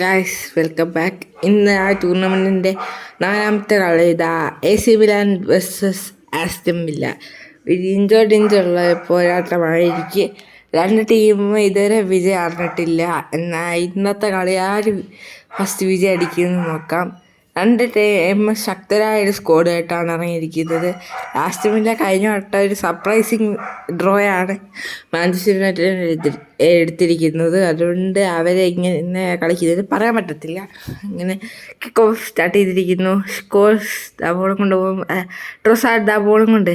Guys, welcome back. ഇന്ന് ആ ടൂർണമെൻറ്റിൻ്റെ നാലാമത്തെ കളി ഇതാ AC Milan versus Aston villa. ഒരു ഇഞ്ചോടുള്ള പോരാട്ടമായിരിക്കും. രണ്ട് ടീമും ഇതുവരെ വിജയം അറിഞ്ഞിട്ടില്ല. എന്നാൽ ഇന്നത്തെ കളി ആര് ഫസ്റ്റ് വിജയം അടിക്കുമെന്ന് നോക്കാം. രണ്ട് ടീം ശക്തരായൊരു സ്ക്വാഡായിട്ടാണ് ഇറങ്ങിയിരിക്കുന്നത്. ആസ്റ്റൺ വില്ല കഴിഞ്ഞ വട്ടം ഒരു സർപ്രൈസിങ് ഡ്രോയാണ് മാഞ്ചസ്റ്റർ യുണൈറ്റഡ് എടുത്തിരിക്കുന്നത്. അതുകൊണ്ട് അവരെ ഇങ്ങനെ കളിക്കുന്നത് പറയാൻ പറ്റത്തില്ല. ഇങ്ങനെ കിക്ക് ഓഫ് സ്റ്റാർട്ട് ചെയ്തിരിക്കുന്നു. സ്കോർസ് ബോളും കൊണ്ട് പോകും. ട്രൊസാർഡ് ബോളും കൊണ്ട്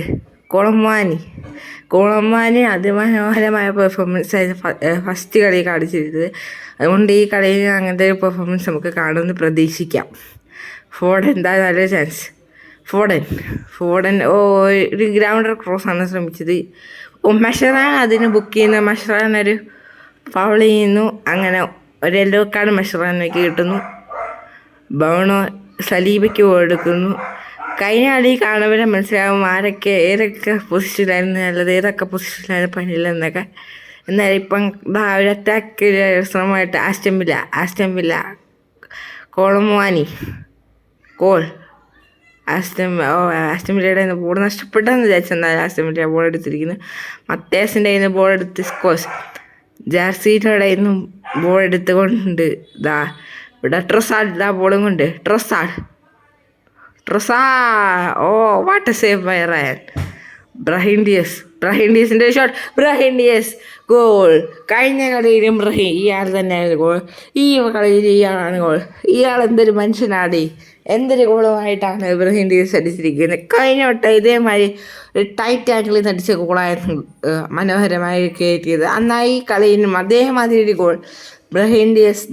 കോളമാനി അതിമനോഹരമായ പെർഫോമൻസ് ആയിരുന്നു ഫസ്റ്റ് കളി കാണിച്ചിരുന്നത്. അതുകൊണ്ട് ഈ കളിയിൽ അങ്ങനത്തെ ഒരു പെർഫോമൻസ് നമുക്ക് കാണുമെന്ന് പ്രതീക്ഷിക്കാം. ഫോഡൻ എന്താ നല്ല ചാൻസ്. ഫോഡൻ ഒരു ഗ്രൗണ്ടർ ക്രോസാണ് ശ്രമിച്ചത്. മെഷറാൻ അതിന് ബുക്ക് ചെയ്യുന്ന മെഷറാൻ ഒരു ഫൗൾ ചെയ്യുന്നു. അങ്ങനെ ഒരു യെല്ലോ കാർഡ് മെഷറാനൊക്കെ കിട്ടുന്നു. ബൗണോ സലീബയ്ക്ക് കൊടുക്കുന്നു. കഴിഞ്ഞ കളി കാണുമ്പോൾ മനസ്സിലാവും ഏതൊക്കെ പൊസിഷനിലായിരുന്നു നല്ലത്, ഏതൊക്കെ പൊസിഷനിലായിരുന്നു പണിയില്ലെന്നൊക്കെ. എന്നാൽ ഇപ്പം ഒരു അറ്റാക്ക് ശ്രമമായിട്ട് ആസ്റ്റൺ വില്ല ആസ്റ്റൺ വില്ലയുടെ കയ്യിൽ നിന്ന് ബോൾ നഷ്ടപ്പെട്ടെന്ന് വിചാരിച്ചെന്നാൽ ആസ്റ്റൺ വില്ല ബോൾ എടുത്തിരിക്കുന്നു. മത്തേസിൻ്റെ കയ്യിൽ നിന്ന് ബോൾ എടുത്ത് സ്കോസ് ജാർസിയുടെ കയ്യിൽ നിന്നും ബോൾ എടുത്തുകൊണ്ട് ഇവിടെ ട്രൊസാർഡ് ബോളും കൊണ്ട് Trossard what a save by Raya. Brahim Diaz goal. കഴിഞ്ഞ കളിയിലും ഇയാൾ തന്നെയായിരുന്നു ഗോൾ. ഈ കളിയിൽ ഇയാളാണ് ഗോൾ. ഇയാൾ എന്തൊരു മനുഷ്യനാടി, എന്തൊരു ഗോളുമായിട്ടാണ് ബ്രഹീം ഡിയസ് അടിച്ചിരിക്കുന്നത്. കഴിഞ്ഞ വട്ടം ഇതേമാതിരി ഒരു ടൈറ്റ് ആംഗിളിൽ നിന്ന് അടിച്ച ഗോളായിരുന്നു മനോഹരമായി കയറ്റിയത്. എന്നാൽ ഈ കളിയിലും അതേമാതിരി ഒരു ഗോൾ. ബ്രഹീം ഡിയസ്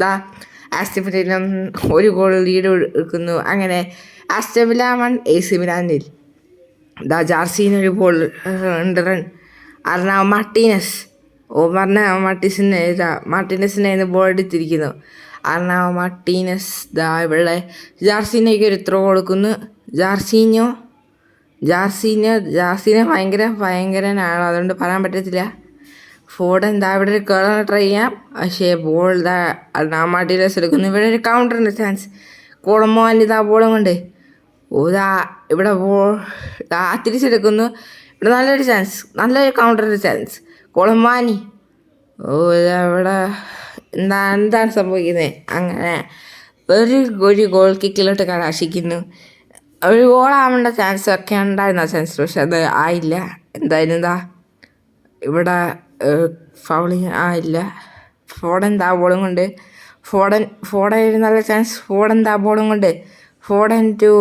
ആസ്റ്റൺ വില്ലയിൽ ഒരു ഗോൾ ലീഡ് എടുക്കുന്നു. അങ്ങനെ ആസ്റ്റൺ വില്ല 1 AC മിലാൻ 0. ജാർസീനൊരു ബോൾ റൺ. മാർട്ടീനസിനെ ബോൾ എടുത്തിരിക്കുന്നു. മാർട്ടീനസ് ഇവിടെ ജാർസീനയ്ക്ക് ഒരു ത്രോ കൊടുക്കുന്നു. ജാർസീനോ ഭയങ്കരനാണ്, അതുകൊണ്ട് പറയാൻ പറ്റത്തില്ല. ഫോഡൻ ഇവിടെ ഒരു കേളർ ട്രൈ ചെയ്യാം, പക്ഷേ ബോൾ മാർട്ടീനസ് എടുക്കുന്നു. ഇവിടെ ഒരു കൗണ്ടറിൻ്റെ ചാൻസ്. കോളമോനി ബോളും കൊണ്ട് ഇവിടെ ബോൾ തിരിച്ചെടുക്കുന്നു. ഇവിടെ നല്ലൊരു കൗണ്ടറിൻ്റെ ചാൻസ്. കോളമാനി ഇവിടെ എന്താണ് സംഭവിക്കുന്നത്? അങ്ങനെ ഒരു ഗോൾ കിക്കിലോട്ട് കലാശിക്കുന്നു. ഒരു ഗോളാവേണ്ട ചാൻസ് ഒക്കെ ഉണ്ടായിരുന്ന ചാൻസ്, പക്ഷെ അത് ആയില്ല. എന്തായാലും ഇവിടെ ഫൗളിങ് ആയില്ല. ഫോഡൻ ബോളും കൊണ്ട് ഫോഡൻ ഒരു നല്ല ചാൻസ്. ബോളും കൊണ്ട് ഫോഡൻ ടു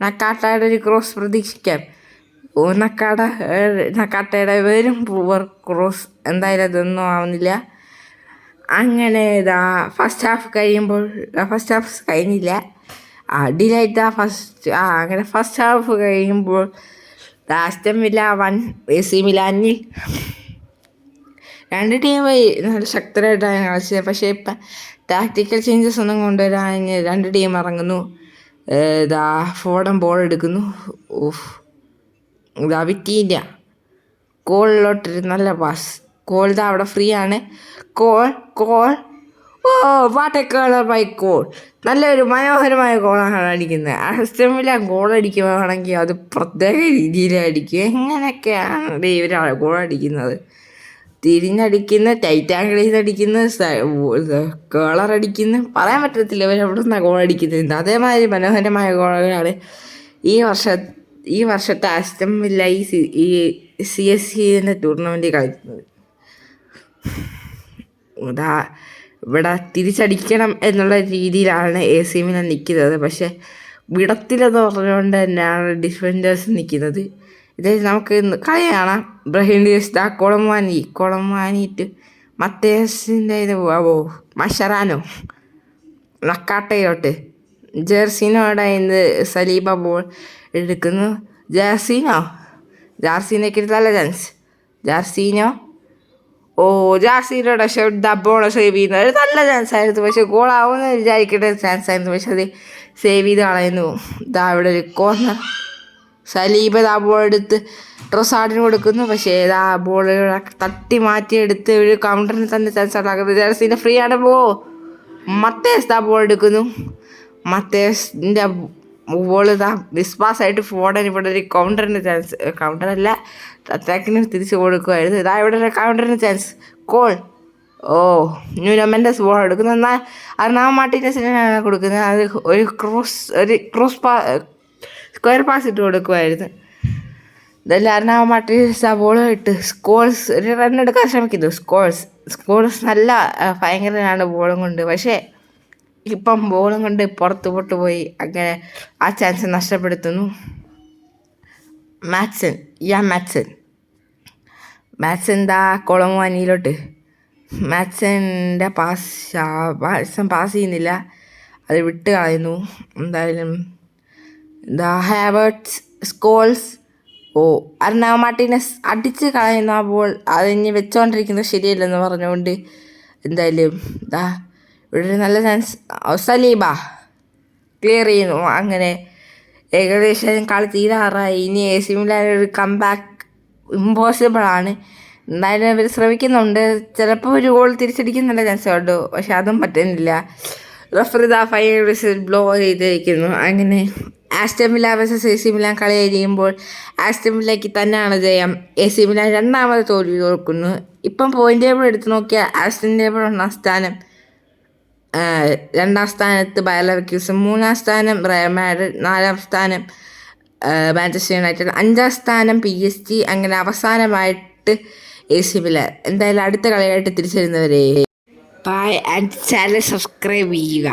നക്കാട്ടയുടെ ഒരു ക്രോസ് പ്രതീക്ഷിക്കാം. നക്കാട്ടയുടെ വരും ക്രോസ്. എന്തായാലും അതൊന്നും ആവുന്നില്ല. അങ്ങനെ ഫസ്റ്റ് ഹാഫ് കഴിഞ്ഞില്ല. ഡിലൈറ്റ് അങ്ങനെ ഫസ്റ്റ് ഹാഫ് കഴിയുമ്പോൾ ആസ്റ്റൺ വില്ല 1 AC മിലാൻ 0. രണ്ട് ടീം നല്ല ശക്തരായിട്ടാണ് കളിച്ചത്. പക്ഷേ ഇപ്പം ടാക്ടിക്കൽ ചേഞ്ചസ് ഒന്നും കൊണ്ടുവരാൻ രണ്ട് ടീം ഇറങ്ങുന്നു. ഫോഡൻ ബോൾ എടുക്കുന്നു. വിറ്റീൻ്റെ കോളിലോട്ടൊരു നല്ല പാസ്. കോൾ അവിടെ ഫ്രീ ആണ്. What a curler by Cole. നല്ലൊരു മനോഹരമായ ഗോളാണ് അടിക്കുന്നത്. ആസ്റ്റൺ വില്ല ഗോൾ അടിക്കുകയാണെങ്കിൽ അത് പ്രത്യേക രീതിയിലടിക്കും. എങ്ങനെയൊക്കെയാണ് ഇവർ ഗോൾ അടിക്കുന്നത്? തിരിഞ്ഞടിക്കുന്ന, ടൈറ്റ് ആംഗിളിൽ നിന്ന് അടിക്കുന്ന, കേളർ അടിക്കുന്ന, പറയാൻ പറ്റത്തില്ല ഇവർ എവിടെ നിന്നാണ് ഗോൾ അടിക്കുന്നത്. അതേമാതിരി മനോഹരമായ ഗോളുകളാണ് ഈ വർഷത്തെ ആസ്റ്റൺ വില്ല ഈ CSC ടൂർണമെൻറ്റിൽ കളിക്കുന്നത്. ഇവിടെ തിരിച്ചടിക്കണം എന്നുള്ള രീതിയിലാണ് AC മിലാൻ നിൽക്കുന്നത്. പക്ഷേ വിടത്തിലെന്ന് പറഞ്ഞുകൊണ്ട് തന്നെയാണ് ഡിഫൻഡേഴ്സ് നിൽക്കുന്നത്. ഇതായത് നമുക്ക് കളി കാണാം. ബ്രഹീം ഡിയസ് കൊളമാനിട്ട് മത്തേസിൻ്റെ മഷറാനോ നക്കാട്ടയോട്ട് ജെർസിനോടെ ഇന്ന് സലീബ ബോൾ എടുക്കുന്നു. ജാർസീനയ്ക്ക് നല്ല ചാൻസ്. ജാർസീനോടെ ബോൾ സേവ് ചെയ്യുന്നത് ഒരു നല്ല ചാൻസ് ആയിരുന്നു. പക്ഷേ ഗോളാവുമെന്ന് വിചാരിക്കേണ്ട ചാൻസ് ആയിരുന്നു. പക്ഷെ അത് സേവ് ചെയ്ത് കളയുന്നു. ഇവിടെ ഒരു കോർണർ. സലീബ ബോൾ എടുത്ത് ട്രൊസാർഡിന് കൊടുക്കുന്നു. പക്ഷേ ബോൾ തട്ടി മാറ്റിയെടുത്ത് ഒരു കൗണ്ടറിന് തന്നെ ചാൻസ് ഉണ്ടാക്കുന്നത്. ജെർസിൻ്റെ ഫ്രീ ആണ്. മത്തേസ് ദാ ബോൾ എടുക്കുന്നു. മത്തേസിൻ്റെ ബോൾ ഇതാ ഡിസ്പാസായിട്ട് ഫോഡൻ ഇവിടെ ഒരു കൗണ്ടറിന് ചാൻസ്, കൗണ്ടറല്ല അറ്റാക്കിന് തിരിച്ച് കൊടുക്കുമായിരുന്നു. ഇതാ ഇവിടെ ഒരു കൗണ്ടറിന് ചാൻസ്. കോൾ. ഓ ന്യൂനോ മെൻഡസ് ബോൾ എടുക്കുന്നു. എന്നാൽ അർണാവ് മാർട്ടിനസിനാണ് കൊടുക്കുന്നത്. അത് ഒരു ക്രോസ് സ്ക്വയർ പാസ് ഇട്ട് കൊടുക്കുമായിരുന്നു. ഇതെല്ലാം അർണാവ് മാർട്ടിനസ് ആ ബോൾ ഇട്ട് സ്കോൾസ് ഒരു റൺ എടുക്കാൻ ശ്രമിക്കുന്നു. സ്കോൾസ് നല്ല ഭയങ്കരനാണ് ബോളും കൊണ്ട്. പക്ഷേ ഇപ്പം ബോളും കൊണ്ട് പുറത്ത് പോയി അങ്ങനെ ആ ചാൻസ് നഷ്ടപ്പെടുത്തുന്നു. മാത്സൻ ദാ കൊളമുവാനിയിലോട്ട്. മാത്സൻ്റെ പാസ് ചെയ്യുന്നില്ല, അത് വിട്ട് കളയുന്നു. എന്തായാലും ദാ ഹാവേർട്സ്, സ്കോൾസ്. ഓ അർണാവ് മാർട്ടിനസ് അടിച്ച് കളയുന്ന ആ ബോൾ അത് ഇനി വെച്ചുകൊണ്ടിരിക്കുന്നത് ശരിയല്ലെന്ന് പറഞ്ഞുകൊണ്ട് എന്തായാലും ദാ ഇവിടെ ഒരു നല്ല ചാൻസ്. സലീബ ക്ലിയർ ചെയ്യുന്നു. അങ്ങനെ ഏകദേശം കളി തീരാറായി. ഇനി AC മിലാൻ ഒരു കംബാക്ക് ഇമ്പോസിബിളാണ്. എന്തായാലും അവർ ശ്രമിക്കുന്നുണ്ട്. ചിലപ്പോൾ ഒരു ഗോൾ തിരിച്ചടിക്കുന്നുള്ള ചാൻസ് ഉണ്ട്, പക്ഷെ അതും പറ്റുന്നില്ല. റഫറി ദാ ഫൈനൽ വിസിൽ ബ്ലോ ചെയ്തിരിക്കുന്നു. അങ്ങനെ Aston villa versus AC Milan കളി കഴിയുമ്പോൾ ആസ്റ്റൺ വില്ലയ്ക്ക് തന്നെയാണ് ജയം. AC മിലാൻ രണ്ടാമത് തോൽവി കൊടുക്കുന്നു. ഇപ്പം പോയിന്റ് ടേബിൾ എടുത്ത് നോക്കിയാൽ ആസ്റ്റൺ ടേബിൾ ഒന്നാം സ്ഥാനം, രണ്ടാം സ്ഥാനത്ത് ബയർ ലെവർക്യൂസൻ, മൂന്നാം സ്ഥാനം റയൽ മാഡ്രിഡ്, നാലാം സ്ഥാനം മാഞ്ചസ്റ്റർ യുണൈറ്റഡ്, അഞ്ചാം സ്ഥാനം PSG, അങ്ങനെ അവസാനമായിട്ട് AC മിലാൻ. എന്തായാലും അടുത്ത കളിയായിട്ട് തിരിച്ചു വരുന്നവരെ ബൈ ആൻഡ് ചാനൽ സബ്സ്ക്രൈബ് ചെയ്യുക.